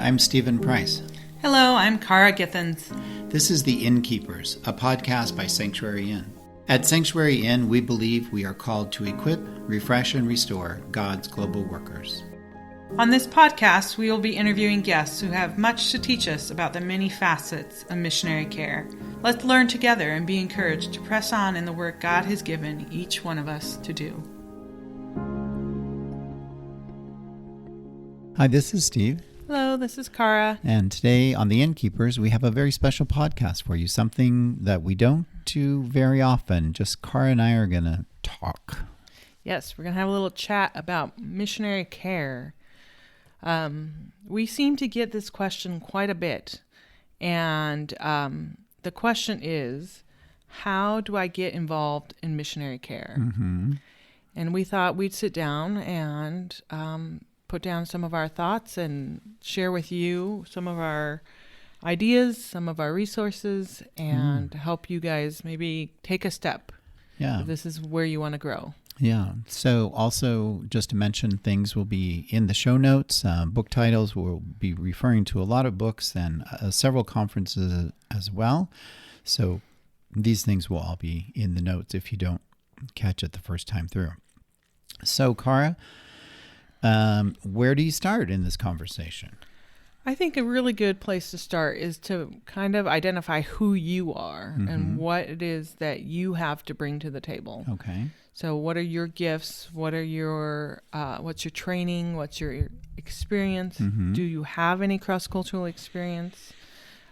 I'm Stephen Price. Hello, I'm Cara Githens. This is the Innkeepers, a podcast by Sanctuary Inn. At Sanctuary Inn, we believe we are called to equip, refresh, and restore God's global workers. On this podcast, we will be interviewing guests who have much to teach us about the many facets of missionary care. Let's learn together and be encouraged to press on in the work God has given each one of us to do. Hi, this is Steve. Hello, this is Cara. And today on the Innkeepers, we have a very special podcast for you, something that we don't do very often. Just Cara and I are going to talk. Yes, we're going to have a little chat about missionary care. We seem to get this question quite a bit. And the question is, how do I get involved in missionary care? Mm-hmm. And we thought we'd sit down and put down some of our thoughts and share with you some of our ideas, some of our resources, and help you guys maybe take a step. Yeah. If this is where you want to grow. Yeah. So also just to mention, things will be in the show notes. Book titles will be referring to a lot of books and several conferences as well. So these things will all be in the notes if you don't catch it the first time through. So Cara, where do you start in this conversation? I think a really good place to start is to kind of identify who you are and what it is that you have to bring to the table. Okay. So what are your gifts? What are your, what's your training? What's your experience? Do you have any cross-cultural experience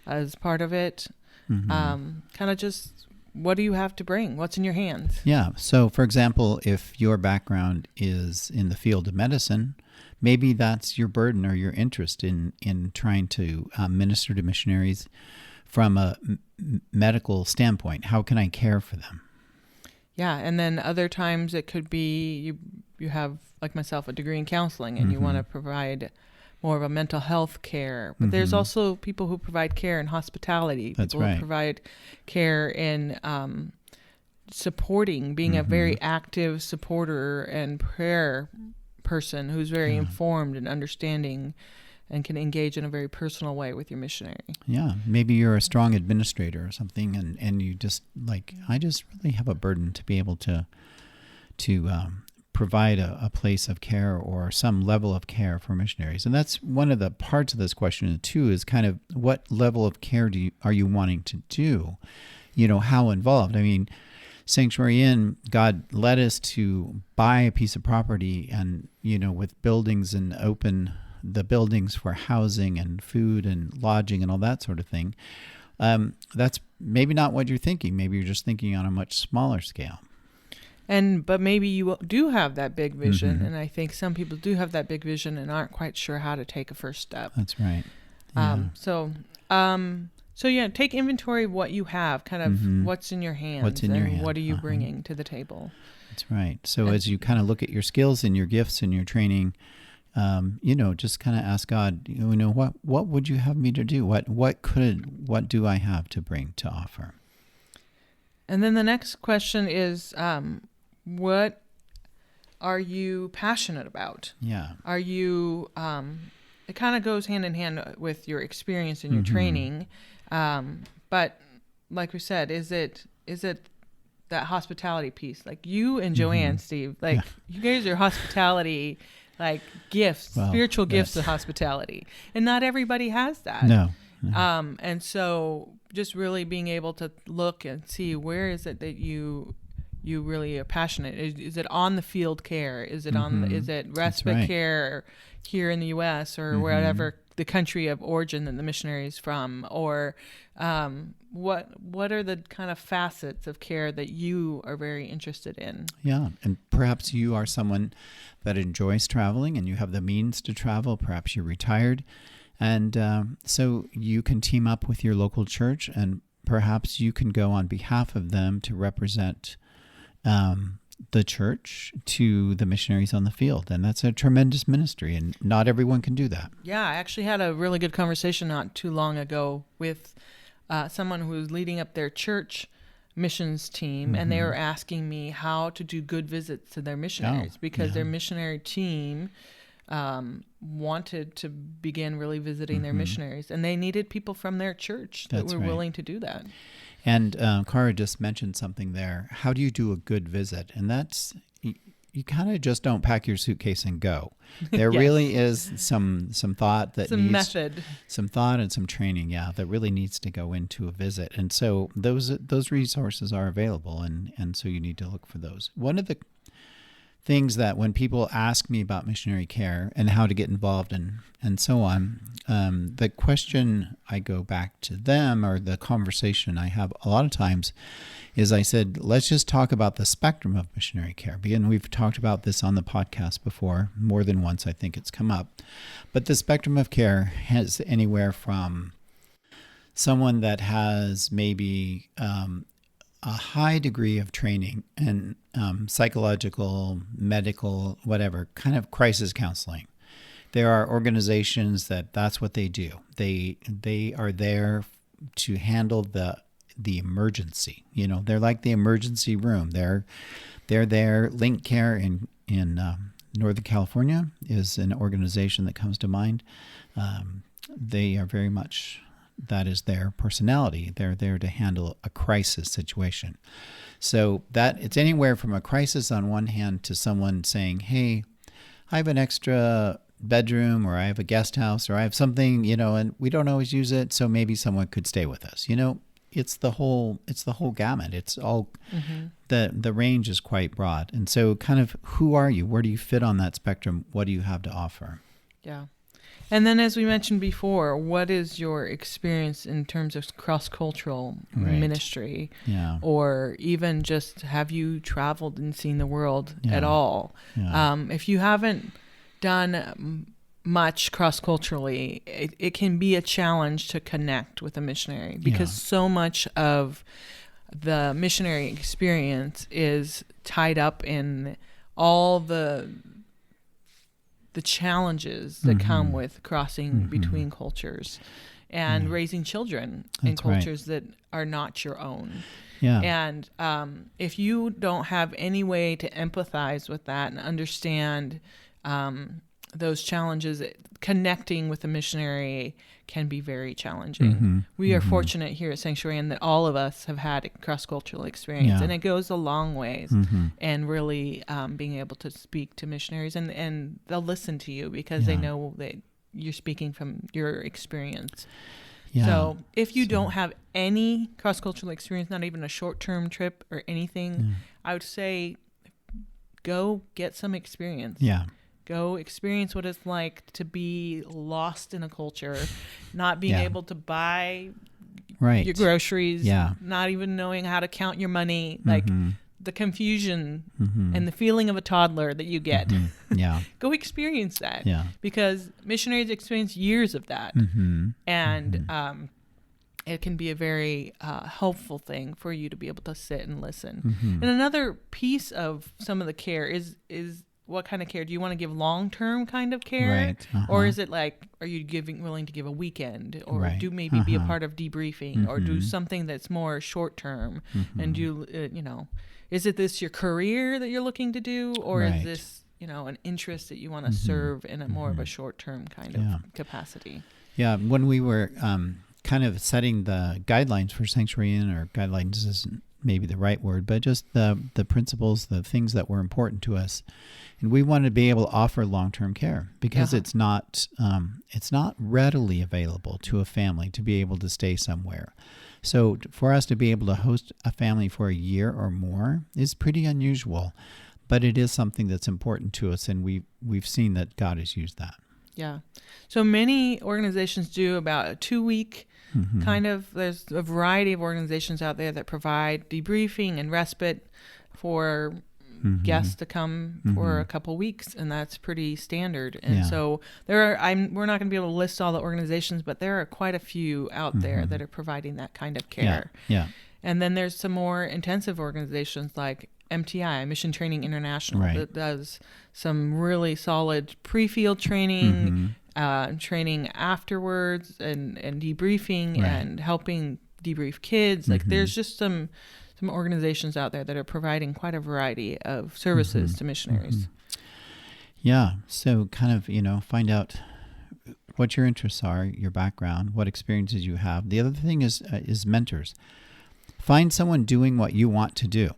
as part of it? Kind of just, what do you have to bring? What's in your hands? Yeah. So, for example, if your background is in the field of medicine, maybe that's your burden or your interest in trying to minister to missionaries from a medical standpoint. How can I care for them? Yeah. And then other times it could be you have, like myself, a degree in counseling and you want to provide more of a mental health care. But there's also people who provide care in hospitality. That's people right. Who provide care in supporting, being a very active supporter and prayer person who's very informed and understanding and can engage in a very personal way with your missionary. Yeah. Maybe you're a strong administrator or something and you just I just really have a burden to be able to provide a place of care or some level of care for missionaries. And that's one of the parts of this question too, is kind of what level of care are you wanting to do? You know, how involved? I mean, Sanctuary Inn, God led us to buy a piece of property and, you know, with buildings and open the buildings for housing and food and lodging and all that sort of thing. That's maybe not what you're thinking. Maybe you're just thinking on a much smaller scale. But maybe you do have that big vision, and I think some people do have that big vision and aren't quite sure how to take a first step. That's right. Yeah. So take inventory of what you have, kind of what's in your hands, what are you bringing to the table. That's right. So as you kind of look at your skills and your gifts and your training, just kind of ask God, what would you have me to do? What do I have to bring to offer? And then the next question is, what are you passionate about? Yeah. Are you, it kind of goes hand in hand with your experience and your training. But like we said, is it that hospitality piece? Like you and Joanne, Steve, you guys are hospitality, gifts, spiritual gifts of hospitality. And not everybody has that. No. And so just really being able to look and see where is it that you really are passionate. Is it on the field care? Is it is it respite care here in the U.S. or wherever the country of origin that the missionary is from? Or what are the kind of facets of care that you are very interested in? Yeah, and perhaps you are someone that enjoys traveling and you have the means to travel. Perhaps you're retired. And so you can team up with your local church and perhaps you can go on behalf of them to represent the church to the missionaries on the field. And that's a tremendous ministry, and not everyone can do that. Yeah, I actually had a really good conversation not too long ago with someone who was leading up their church missions team, and they were asking me how to do good visits to their missionaries because their missionary team wanted to begin really visiting their missionaries, and they needed people from their church that were willing to do that. And Cara just mentioned something there. How do you do a good visit? And that's, you kind of just don't pack your suitcase and go. There really is some thought that needs method, some thought and some training, that really needs to go into a visit. And so those resources are available, and so you need to look for those. One of the things that when people ask me about missionary care and how to get involved and so on, the question I go back to them, or the conversation I have a lot of times, is I said, let's just talk about the spectrum of missionary care. And we've talked about this on the podcast before, more than once I think it's come up. But the spectrum of care has anywhere from someone that has maybe a high degree of training and psychological, medical, whatever, kind of crisis counseling. There are organizations that's what they do. They are there to handle the emergency. They're like the emergency room. They're there. Link Care in Northern California is an organization that comes to mind. They are very much, that is their personality. They're there to handle a crisis situation. So that it's anywhere from a crisis on one hand to someone saying, hey, I have an extra bedroom, or I have a guest house, or I have something, and we don't always use it, so maybe someone could stay with us. It's the whole gamut. It's all, the range is quite broad. And so kind of, who are you? Where do you fit on that spectrum? What do you have to offer? Yeah. And then, as we mentioned before, what is your experience in terms of cross-cultural ministry? Yeah. Or even just, have you traveled and seen the world at all? Yeah. If you haven't done much cross-culturally, it can be a challenge to connect with a missionary, because so much of the missionary experience is tied up in all the challenges that come with crossing between cultures and raising children in cultures that are not your own. Yeah. And if you don't have any way to empathize with that and understand those challenges, connecting with a missionary can be very challenging. We are fortunate here at Sanctuary that all of us have had a cross-cultural experience, and it goes a long ways. And really being able to speak to missionaries, and they'll listen to you because they know that you're speaking from your experience. Yeah. So if you don't have any cross-cultural experience, not even a short-term trip or anything, I would say go get some experience. Yeah. Go experience what it's like to be lost in a culture, not being able to buy your groceries, not even knowing how to count your money, like the confusion and the feeling of a toddler that you get. Go experience that, because missionaries experience years of that. And it can be a very helpful thing for you to be able to sit and listen. And another piece of some of the care is what kind of care? Do you want to give long-term kind of care? Or is it like, are you willing to give a weekend, or do maybe be a part of debriefing, or do something that's more short-term? And do, is it this your career that you're looking to do, or is this, an interest that you want to serve in a more of a short-term kind of capacity? Yeah. When we were kind of setting the guidelines for Sanctuary Inn, or guidelines isn't maybe the right word, but just the principles, the things that were important to us. And we wanted to be able to offer long-term care, because it's not readily available to a family to be able to stay somewhere. So for us to be able to host a family for a year or more is pretty unusual, but it is something that's important to us, and we've seen that God has used that. Yeah. So many organizations do about a 2-week kind of, there's a variety of organizations out there that provide debriefing and respite for guests to come for a couple weeks, and that's pretty standard. And so we're not going to be able to list all the organizations, but there are quite a few out there that are providing that kind of care. And then there's some more intensive organizations like MTI, Mission Training International, that does some really solid pre-field training, training afterwards, and debriefing and helping debrief kids. Like there's just some organizations out there that are providing quite a variety of services to missionaries. Yeah. So kind of, find out what your interests are, your background, what experiences you have. The other thing is mentors. Find someone doing what you want to do,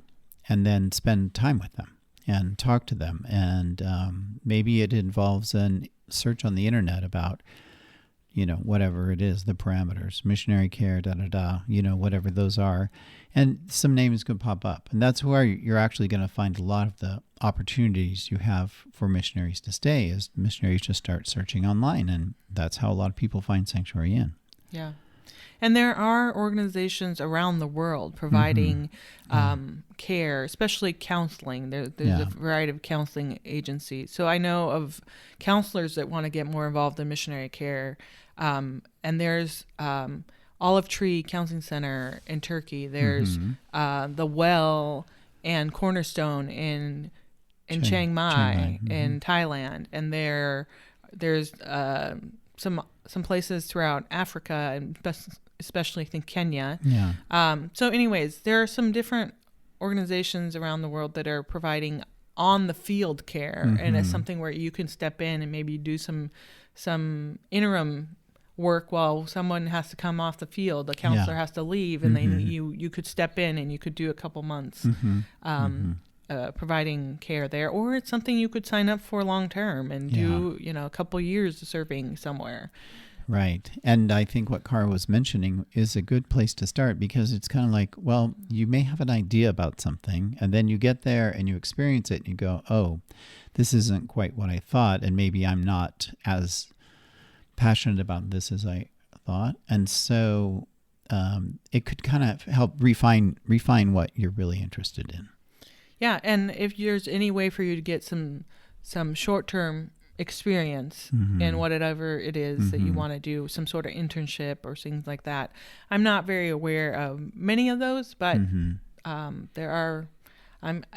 and then spend time with them and talk to them. And maybe it involves a search on the internet about, whatever it is, the parameters, missionary care, whatever those are. And some names could pop up. And that's where you're actually going to find a lot of the opportunities you have for missionaries to stay, is missionaries just start searching online. And that's how a lot of people find Sanctuary Inn. Yeah. And there are organizations around the world providing care, especially counseling. There's a variety of counseling agencies. So I know of counselors that want to get more involved in missionary care. And there's Olive Tree Counseling Center in Turkey. There's the Well and Cornerstone in Chiang Mai in Thailand. And there's some places throughout Africa, and especially I think Kenya. Yeah. So anyways, there are some different organizations around the world that are providing on the field care, and it's something where you can step in and maybe do some interim work while someone has to come off the field. The counselor has to leave, and then you could step in and you could do a couple months providing care there, or it's something you could sign up for long term and do a couple years of serving somewhere. Right. And I think what Cara was mentioning is a good place to start, because it's kind of like, well, you may have an idea about something, and then you get there and you experience it and you go, oh, this isn't quite what I thought, and maybe I'm not as passionate about this as I thought. And so it could kind of help refine what you're really interested in. Yeah, and if there's any way for you to get some short-term experience in whatever it is that you want to do, some sort of internship or things like that. I'm not very aware of many of those, but there are.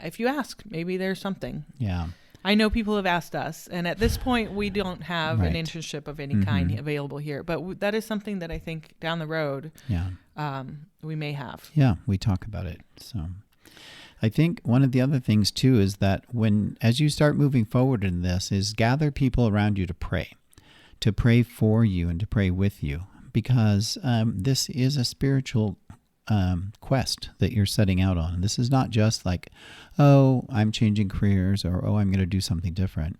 If you ask, maybe there's something. Yeah. I know people have asked us, and at this point, we don't have an internship of any kind available here. But that is something that I think down the road, we may have. Yeah, we talk about it. So I think one of the other things too is that as you start moving forward in this, is gather people around you to pray for you and to pray with you, because this is a spiritual quest that you're setting out on. This is not just like, oh, I'm changing careers, or oh, I'm going to do something different.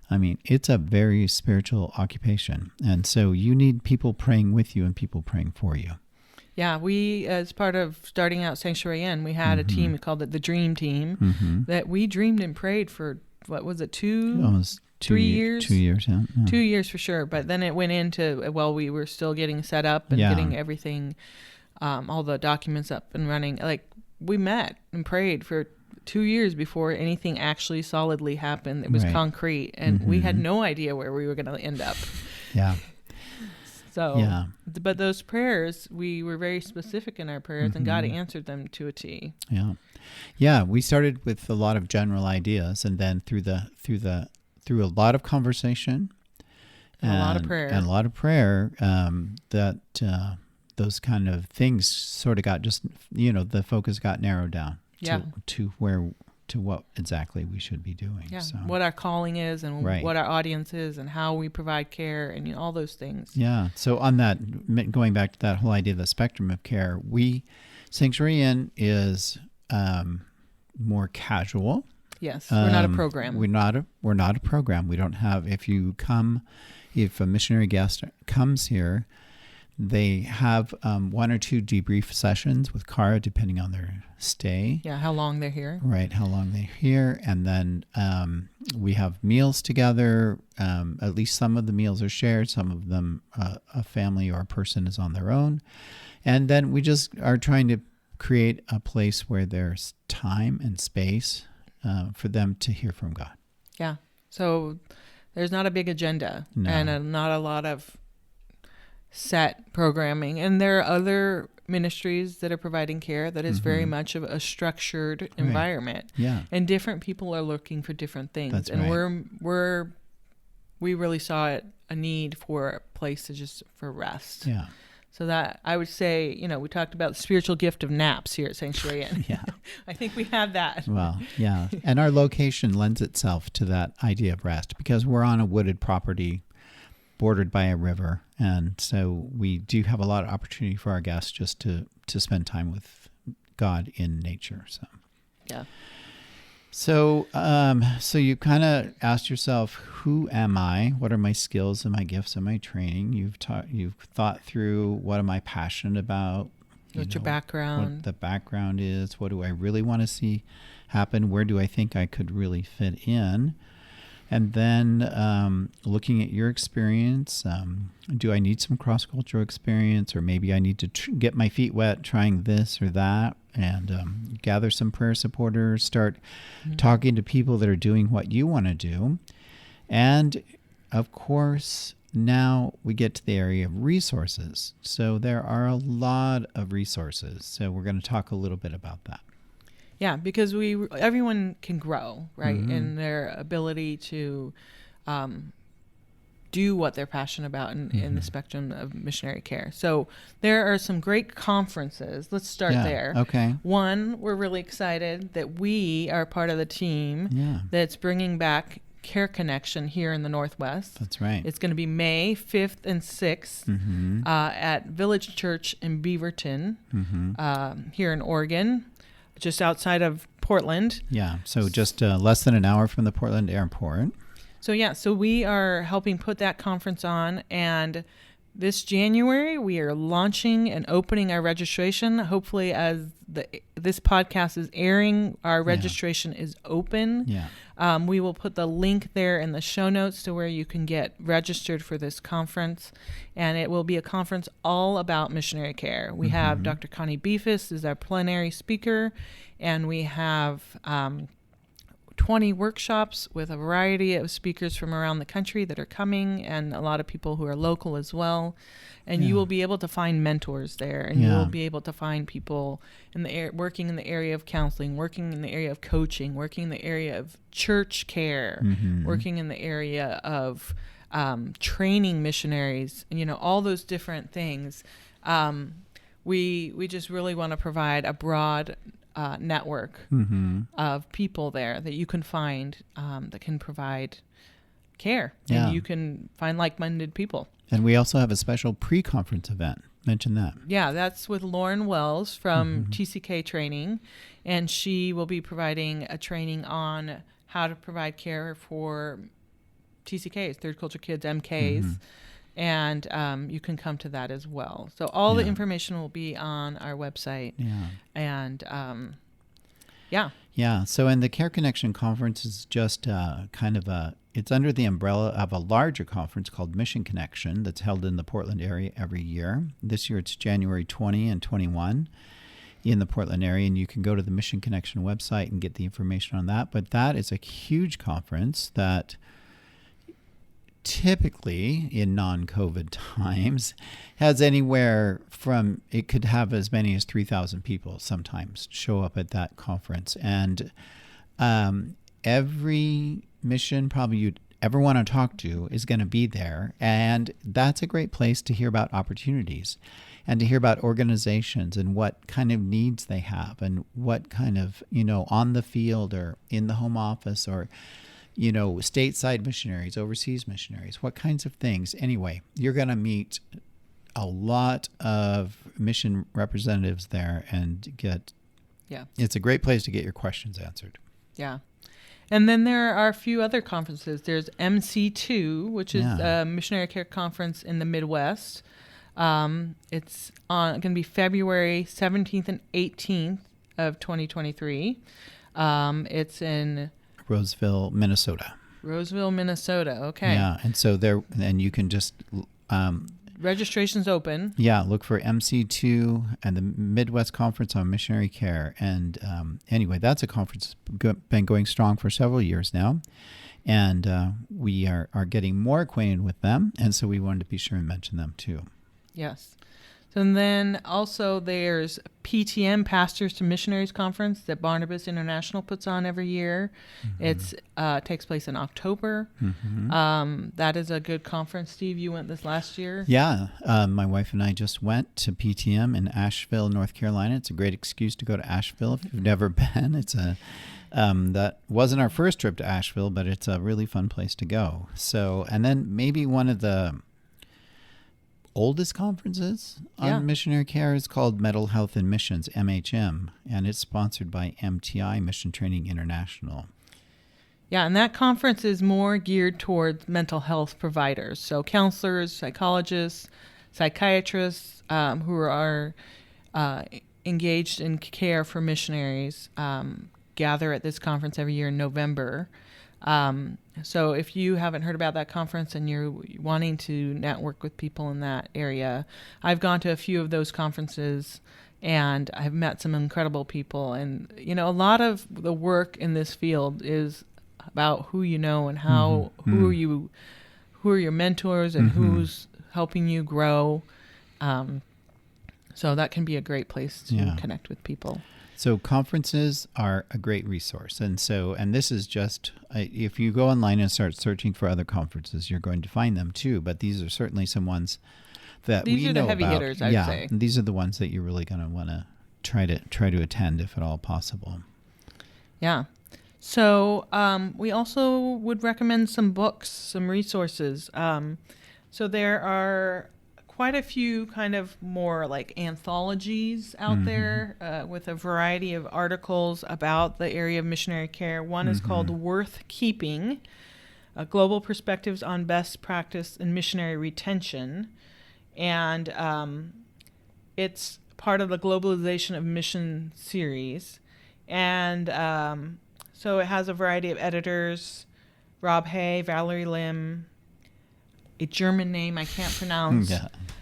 I mean, it's a very spiritual occupation, and so you need people praying with you and people praying for you. Yeah, we, as part of starting out Sanctuary Inn, we had a team, we called it the Dream Team, that we dreamed and prayed for, what was it, almost 3 years? 2 years, yeah. 2 years for sure. But then it went into, we were still getting set up and getting everything, all the documents up and running. Like, we met and prayed for 2 years before anything actually solidly happened. It was concrete, and we had no idea where we were going to end up. Yeah. So, but those prayers, we were very specific in our prayers, and God answered them to a T. Yeah. Yeah. We started with a lot of general ideas, and then through a lot of conversation and a lot of prayer, that those kind of things sort of got just, the focus got narrowed down to what exactly we should be doing. Yeah, so. What our calling is, and what our audience is, and how we provide care, and all those things. Yeah. So on that, going back to that whole idea of the spectrum of care, Sanctuary Inn is more casual. Yes, we're not a program. We're not a program. We don't have. If a missionary guest comes here, they have 1 or 2 debrief sessions with Cara, depending on their stay. Yeah, how long they're here. Right, how long they're here. And then we have meals together. At least some of the meals are shared. Some of them, a family or a person is on their own. And then we just are trying to create a place where there's time and space for them to hear from God. Yeah, so there's not a big agenda and not a lot of set programming, and there are other ministries that are providing care that is very much of a structured environment. Yeah, and different people are looking for different things. That's and right. we really saw a need for a place for rest. Yeah. So that I would say, we talked about the spiritual gift of naps here at Sanctuary Inn. Yeah. I think we have that. Well, yeah. And our location lends itself to that idea of rest because we're on a wooded property bordered by a river. And so we do have a lot of opportunity for our guests just to spend time with God in nature. So, yeah. So you kind of asked yourself, who am I? What are my skills and my gifts and my training? You've thought through, what am I passionate about? What's your background? What the background is? What do I really want to see happen? Where do I think I could really fit in? And then looking at your experience, do I need some cross-cultural experience, or maybe I need to get my feet wet trying this or that, and gather some prayer supporters, start talking to people that are doing what you want to do. And, of course, now we get to the area of resources. So there are a lot of resources. So we're going to talk a little bit about that. Yeah, because everyone can grow, right, in their ability to do what they're passionate about in the spectrum of missionary care. So there are some great conferences. Let's start there. Okay. One, we're really excited that we are part of the team that's bringing back Care Connection here in the Northwest. That's right. It's going to be May 5th and 6th at Village Church in Beaverton here in Oregon, just outside of Portland. Yeah, so just less than an hour from the Portland airport. So we are helping put that conference on, and this January we are launching and opening our registration. Hopefully, as this podcast is airing, our registration is open. Yeah. We will put the link there in the show notes to where you can get registered for this conference, and it will be a conference all about missionary care. We have Dr. Connie Beefus is our plenary speaker, and we have 20 workshops with a variety of speakers from around the country that are coming, and a lot of people who are local as well. And you will be able to find mentors there, and you will be able to find people working in the area of counseling, working in the area of coaching, working in the area of church care, working in the area of training missionaries, and all those different things. We just really want to provide a broad network of people there that you can find that can provide care, and you can find like-minded people. And we also have a special pre-conference event. Mention that. Yeah, that's with Lauren Wells from TCK Training, and she will be providing a training on how to provide care for TCKs, Third Culture Kids, MKs, and you can come to that as well. So all the information will be on our website. And so and the Care Connection Conference is just it's under the umbrella of a larger conference called Mission Connection that's held in the Portland area every year. This year it's January 20 and 21 in the Portland area, and you can go to the Mission Connection website and get the information on that. But that is a huge conference that typically in non-COVID times has anywhere from, it could have as many as 3,000 people sometimes show up at that conference. And every mission probably you'd ever want to talk to is going to be there. And that's a great place to hear about opportunities and to hear about organizations and what kind of needs they have and what kind of, on the field or in the home office or stateside missionaries, overseas missionaries, what kinds of things. Anyway, you're going to meet a lot of mission representatives there and it's a great place to get your questions answered. Yeah. And then there are a few other conferences. There's MC2, which is a missionary care conference in the Midwest. It's going to be February 17th and 18th of 2023. It's in Roseville, Minnesota. Okay. Yeah, and so and you can just registration's open. Yeah, look for MC2 and the Midwest Conference on Missionary Care. And anyway, that's a conference that's been going strong for several years now, and we are getting more acquainted with them, and so we wanted to be sure and mention them too. Yes. And then also there's PTM, Pastors to Missionaries Conference, that Barnabas International puts on every year. It takes place in October. That is a good conference. Steve, you went this last year? Yeah. My wife and I just went to PTM in Asheville, North Carolina. It's a great excuse to go to Asheville if you've never been. It's that wasn't our first trip to Asheville, but it's a really fun place to go. So, and then maybe one of the oldest conferences on missionary care is called Mental Health and Missions, MHM, and it's sponsored by MTI, Mission Training International. Yeah, and that conference is more geared towards mental health providers, so counselors, psychologists, psychiatrists who are engaged in care for missionaries gather at this conference every year in November. So if you haven't heard about that conference and you're wanting to network with people in that area, I've gone to a few of those conferences and I've met some incredible people. And, you know, a lot of the work in this field is about who you know and how, who are your mentors and who's helping you grow. So that can be a great place to connect with people. So conferences are a great resource. And this is just, if you go online and start searching for other conferences, you're going to find them too. But these are certainly some ones that we know about. These are the heavy hitters, I'd say. These are the ones that you're really going to want to try to attend if at all possible. Yeah. So we also would recommend some books, some resources. So there are quite a few kind of more like anthologies out there with a variety of articles about the area of missionary care. One is called Worth Keeping, Global Perspectives on Best Practice in Missionary Retention. And it's part of the Globalization of Mission series. And so it has a variety of editors, Rob Hay, Valerie Lim, a German name I can't pronounce,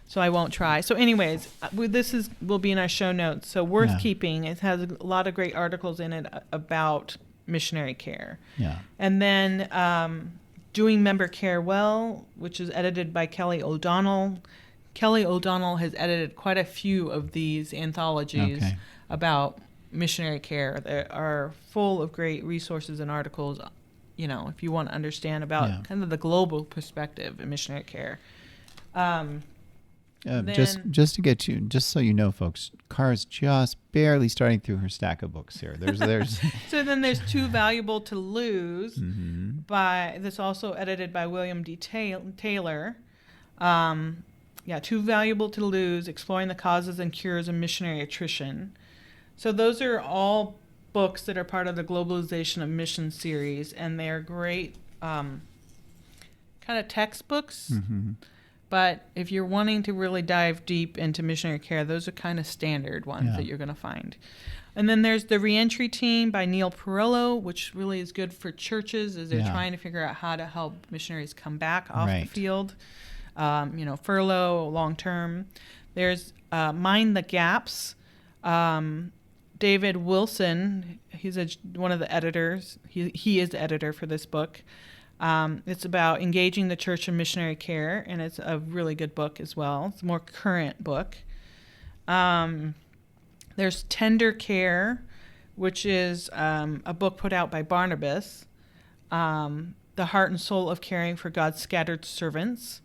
so I won't try. So anyways, will be in our show notes. So Worth Keeping, it has a lot of great articles in it about missionary care. Yeah. And then Doing Member Care Well, which is edited by Kelly O'Donnell. Kelly O'Donnell has edited quite a few of these anthologies about missionary care. They are full of great resources and articles, you know, if you want to understand about kind of the global perspective in missionary care. Just so you know, folks, Car's just barely starting through her stack of books here. There's So then there's Too Valuable to Lose, that's also edited by William D. Taylor. Too Valuable to Lose, Exploring the Causes and Cures of Missionary Attrition. So those are all books that are part of the Globalization of Mission series, and they're great kind of textbooks. But if you're wanting to really dive deep into missionary care, those are kind of standard ones that you're going to find. And then there's The Reentry Team by Neil Perillo, which really is good for churches as they're trying to figure out how to help missionaries come back off the field, furlough, long term. There's Mind the Gaps. David Wilson, he's one of the editors. He is the editor for this book. It's about engaging the church in missionary care, and it's a really good book as well. It's a more current book. There's Tender Care, which is a book put out by Barnabas, The Heart and Soul of Caring for God's Scattered Servants.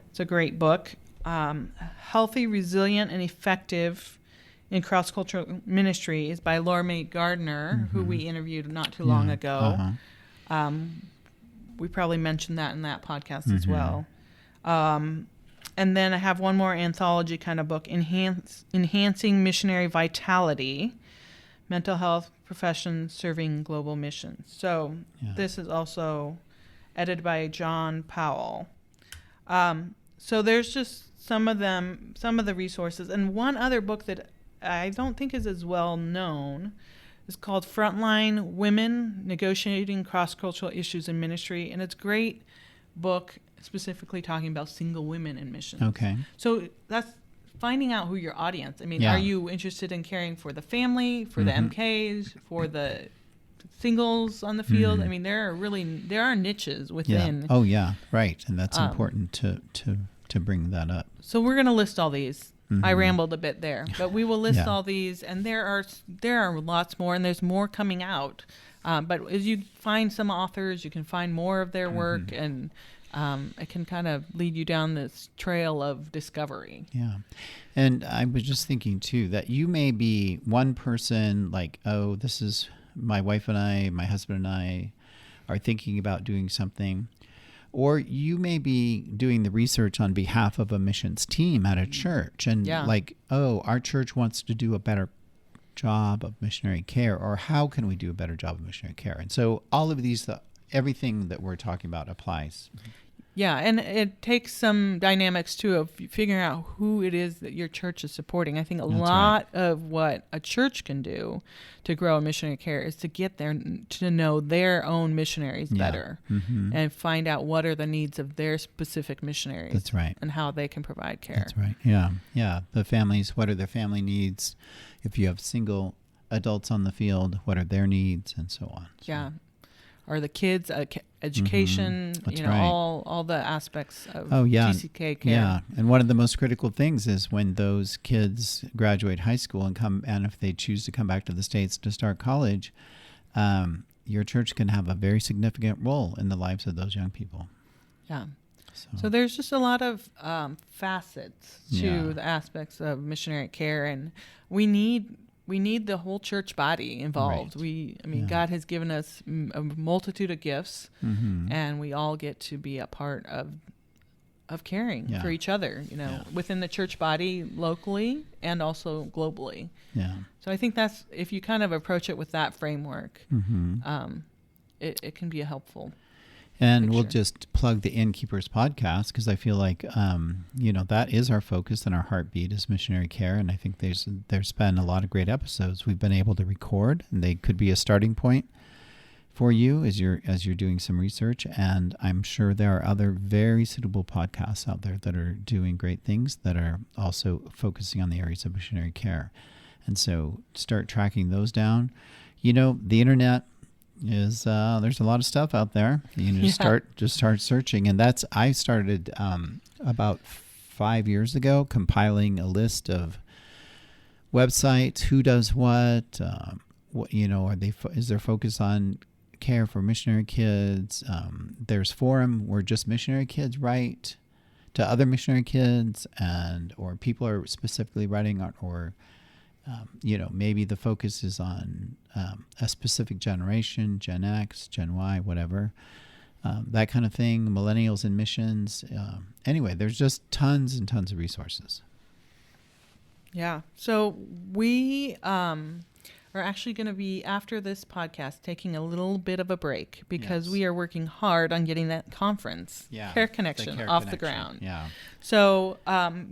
It's a great book. Healthy, Resilient, and Effective in Cross-Cultural Ministry is by Lorme Gardner, who we interviewed not too long ago. We probably mentioned that in that podcast as well. And then I have one more anthology kind of book, Enhancing Missionary Vitality, Mental Health Professions Serving Global Missions. So this is also edited by John Powell. So there's just some of the resources. And one other book that I don't think is as well known is called Frontline: Women Negotiating Cross-Cultural Issues in Ministry. And it's a great book specifically talking about single women in missions. Okay. So that's finding out who your audience. I mean, are you interested in caring for the family, for the MKs, for the singles on the field? I mean, there are niches within. Oh yeah, right. And that's important to bring that up. So we're going to list all these I rambled a bit there, but we will list Yeah. all these, and there are lots more, and there's more coming out. But as you find some authors, you can find more of their work, and it can kind of lead you down this trail of discovery. Yeah. And I was just thinking too that you may be one person like, oh, this is my wife and I, my husband and I are thinking about doing something. Or you may be doing the research on behalf of a missions team at a church and like, oh, our church wants to do a better job of missionary care, or how can we do a better job of missionary care? And so all of these, everything that we're talking about applies. Yeah, and it takes some dynamics, too, of figuring out who it is that your church is supporting. I think a lot of what a church can do to grow a missionary care is to get there to know their own missionaries better and find out what are the needs of their specific missionaries. That's right. And how they can provide care. That's right. Yeah. Yeah. The families, what are their family needs? If you have single adults on the field, what are their needs, and so on. So. Yeah. Are the kids education, That's right. all the aspects of TCK care. Yeah, and one of the most critical things is when those kids graduate high school and if they choose to come back to the States to start college, your church can have a very significant role in the lives of those young people. Yeah. So there's just a lot of facets to the aspects of missionary care, and we need the whole church body involved. Right. God has given us a multitude of gifts, and we all get to be a part of caring for each other, within the church body locally and also globally. Yeah. So I think that's, if you kind of approach it with that framework, it can be a helpful And picture. We'll just plug the Innkeepers podcast because I feel like, that is our focus and our heartbeat is missionary care. And I think there's been a lot of great episodes we've been able to record, and they could be a starting point for you as you're doing some research. And I'm sure there are other very suitable podcasts out there that are doing great things that are also focusing on the areas of missionary care. And so start tracking those down. The internet is there's a lot of stuff out there. You start searching, and I started about 5 years ago compiling a list of websites, who does what is there focus on care for missionary kids. There's forum where just missionary kids write to other missionary kids, or people are specifically writing on, or maybe the focus is on a specific generation, Gen X, Gen Y, whatever, that kind of thing, millennials in missions. Anyway, there's just tons and tons of resources. Yeah. So we are actually going to be, after this podcast, taking a little bit of a break because we are working hard on getting that conference, Care Connection, off the ground. Yeah. So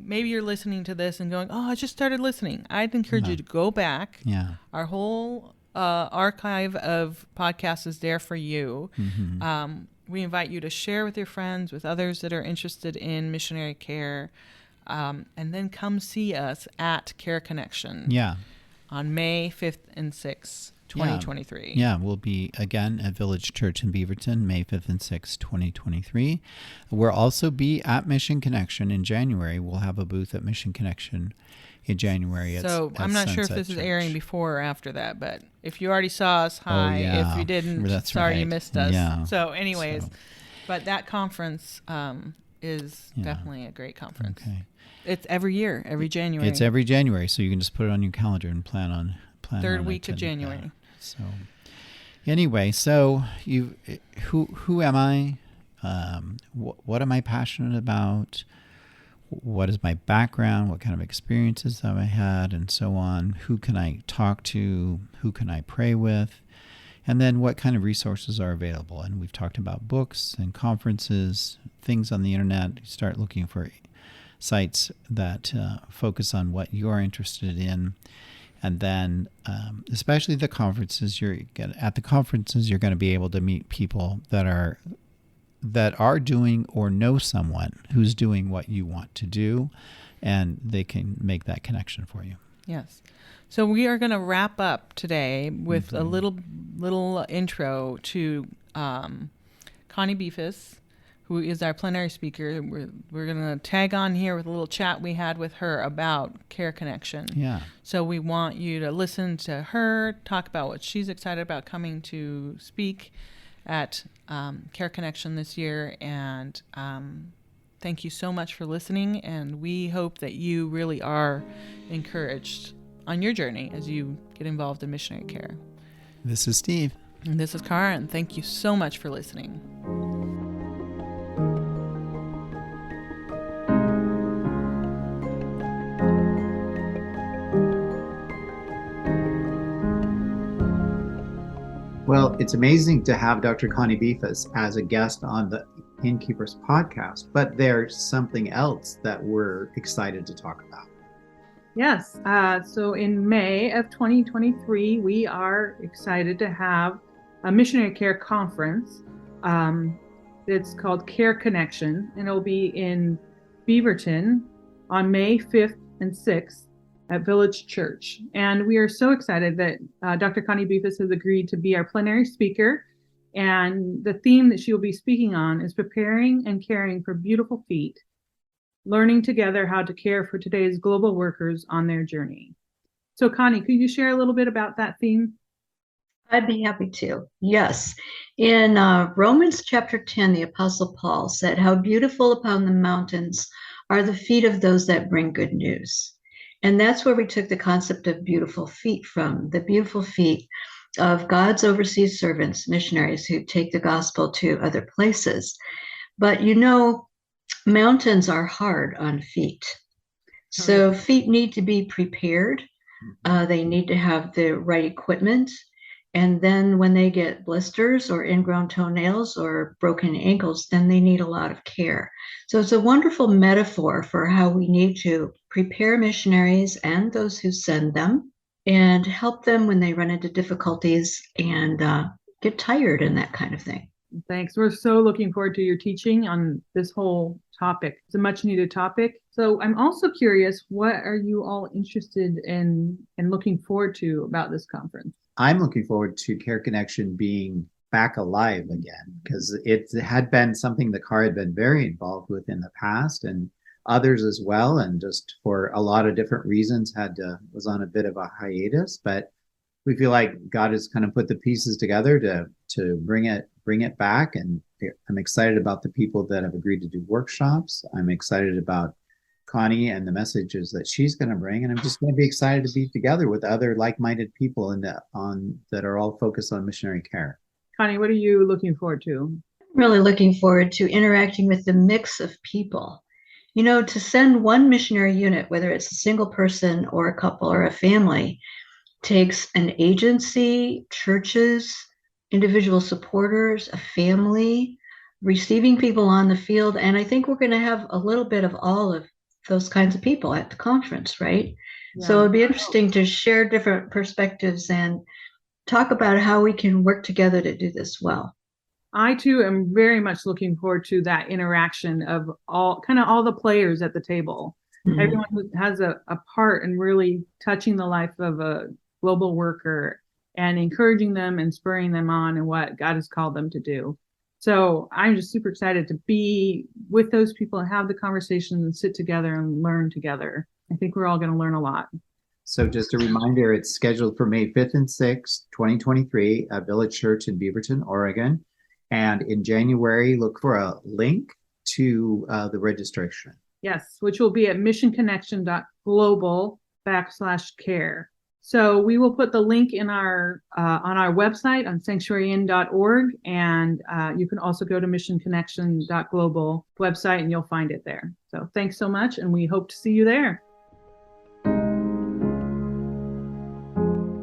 maybe you're listening to this and going, oh, I just started listening. I'd encourage you to go back. Yeah. Our whole archive of podcasts is there for you. We invite you to share with your friends, with others that are interested in missionary care, and then come see us at Care Connection. Yeah. On May 5th and 6th, 2023. Yeah, we'll be again at Village Church in Beaverton, May 5th and 6th, 2023. We'll also be at Mission Connection in January. We'll have a booth at Mission Connection in January. So I'm not sure if this is airing before or after that, but if you already saw us, hi. If you didn't, sorry you missed us. Yeah. So anyways, but that conference is definitely a great conference. Okay. It's every year, every January. It's every January, so you can just put it on your calendar and plan on third week of January. That. So, anyway, so who am I? What am I passionate about? What is my background? What kind of experiences have I had, and so on? Who can I talk to? Who can I pray with? And then what kind of resources are available? And we've talked about books and conferences, things on the internet. Start looking for sites that focus on what you're interested in, and then especially the conferences. At the conferences, you're going to be able to meet people that are doing or know someone who's doing what you want to do, and they can make that connection for you. Yes. So we are going to wrap up today with a little intro to Connie Beefus, who is our plenary speaker. We're going to tag on here with a little chat we had with her about Care Connection. Yeah. So we want you to listen to her talk about what she's excited about coming to speak at Care Connection this year. And thank you so much for listening. And we hope that you really are encouraged on your journey as you get involved in missionary care. This is Steve. And this is Cara, and thank you so much for listening. Well, it's amazing to have Dr. Connie Beefus as a guest on the Innkeepers podcast, but there's something else that we're excited to talk about. Yes. So in May of 2023, we are excited to have a missionary care conference. It's called Care Connection, and it'll be in Beaverton on May 5th and 6th at Village Church. And we are so excited that Dr. Connie Beefus has agreed to be our plenary speaker. And the theme that she will be speaking on is preparing and caring for beautiful feet, learning together how to care for today's global workers on their journey. So Connie, could you share a little bit about that theme? I'd be happy to. Yes. In Romans chapter 10, the Apostle Paul said, "How beautiful upon the mountains are the feet of those that bring good news." And that's where we took the concept of beautiful feet from, the beautiful feet of God's overseas servants, missionaries who take the gospel to other places. But mountains are hard on feet. So feet need to be prepared. They need to have the right equipment. And then when they get blisters or ingrown toenails or broken ankles, then they need a lot of care. So it's a wonderful metaphor for how we need to prepare missionaries and those who send them and help them when they run into difficulties and get tired and that kind of thing. Thanks. We're so looking forward to your teaching on this whole topic. It's a much needed topic. So I'm also curious, what are you all interested in and looking forward to about this conference? I'm looking forward to Care Connection being back alive again, because it had been something that Cara had been very involved with in the past, and others as well, and just for a lot of different reasons was on a bit of a hiatus. But we feel like God has kind of put the pieces together to bring it back, and I'm excited about the people that have agreed to do workshops. I'm excited about Connie and the messages that she's going to bring, and I'm just going to be excited to be together with other like-minded people that are all focused on missionary care. Connie, what are you looking forward to? I'm really looking forward to interacting with the mix of people. To send one missionary unit, whether it's a single person or a couple or a family, takes an agency, churches, individual supporters, a family, receiving people on the field. And I think we're going to have a little bit of all of those kinds of people at the conference, right? Yeah. So it'd be interesting to share different perspectives and talk about how we can work together to do this well. I too am very much looking forward to that interaction of all the players at the table. Mm-hmm. Everyone who has a part in really touching the life of a global worker and encouraging them and spurring them on in what God has called them to do. So I'm just super excited to be with those people and have the conversation and sit together and learn together. I think we're all going to learn a lot. So just a reminder, it's scheduled for May 5th and 6th, 2023 at Village Church in Beaverton, Oregon. And in January, look for a link to the registration. Yes, which will be at missionconnection.global/care. So we will put the link in our on our website on sanctuaryinn.org, and you can also go to missionconnection.global website and you'll find it there. So thanks so much, and we hope to see you there.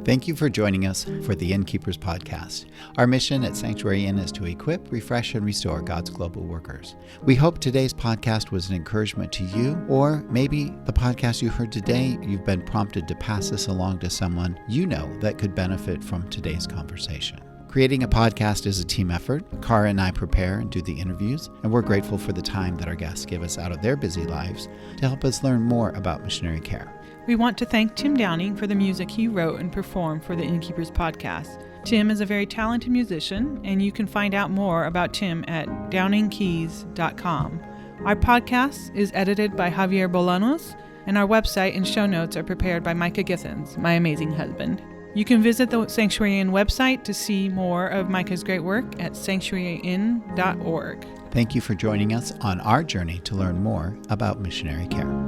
Thank you for joining us for the Innkeepers podcast. Our mission at Sanctuary Inn is to equip, refresh, and restore God's global workers. We hope today's podcast was an encouragement to you, or maybe the podcast you heard today, you've been prompted to pass this along to someone you know that could benefit from today's conversation. Creating a podcast is a team effort. Cara and I prepare and do the interviews, and we're grateful for the time that our guests give us out of their busy lives to help us learn more about missionary care. We want to thank Tim Downing for the music he wrote and performed for the Innkeepers podcast. Tim is a very talented musician, and you can find out more about Tim at downingkeys.com. Our podcast is edited by Javier Bolanos, and our website and show notes are prepared by Micah Githens, my amazing husband. You can visit the Sanctuary Inn website to see more of Micah's great work at sanctuaryinn.org. Thank you for joining us on our journey to learn more about missionary care.